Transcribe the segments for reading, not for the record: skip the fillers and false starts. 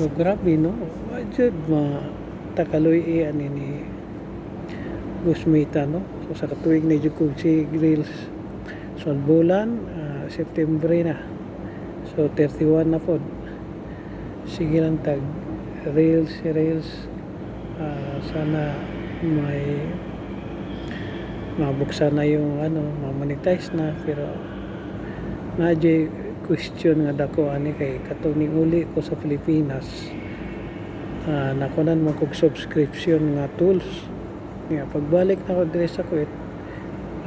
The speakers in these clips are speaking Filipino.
So grabe no. Jud takaloy ani ni Gusmita no. So sa katuig na jud kog si Grills. So bulan September na. So 31 na pod. Sige lang tag reels sana may mabuksan na yung ma-monetize na, pero nadya question nga dako ani kay katong ning uli ko sa Pilipinas nakunan mo kog subscription nga tools nga pagbalik na ko dire sa Kuwait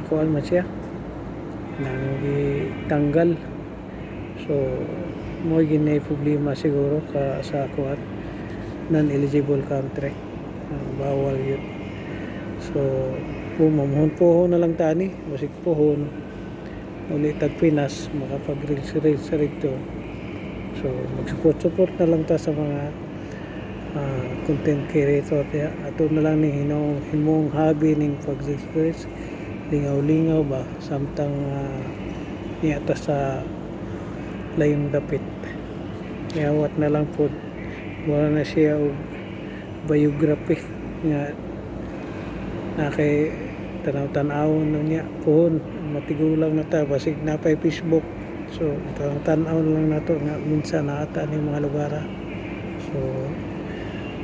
nakuan man siya nang gitanggal. So mo ginay problema siguro ka sa kuan non-eligible country, bawal yun. So mamuhon na lang tani basig pohon uli tag Pinas makapag-reels sa rito. So mag-support na lang ta sa mga content creator ya. Ato na lang ni himong hobby ning pag-reels lingaw ba samtang niata sa layong dapit iawat na lang po wala na siya og biography nga na kay tanaw-tanawon niya pohon matigulang na ta basig napay Facebook. So tanaw lang nato nga minsan naata ni mga lugar. So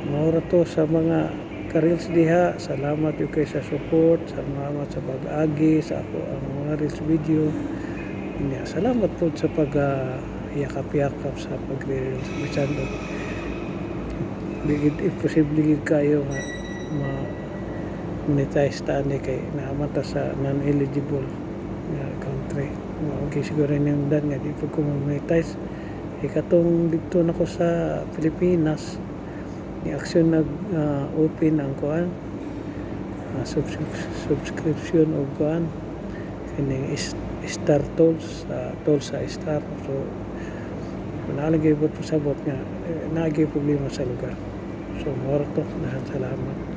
maura to sa mga ka-reels diha. Salamat yung kay sa support, salamat sa pag-agi sa ako ang mga reels video. Salamat po sa pag yakap-yakap sa pag-reels bisan bigid imposible kayo nga monetize tani kay naamata sa non-eligible country. Okay, siguro yung dan nga di pa ko monetize katong dito na ko sa Pilipinas ni action nag open ang kuan subscription o kuan kining Star Tools sa Star. So nalagay po sabot nga nagay problema sa lugar. So more to salamat.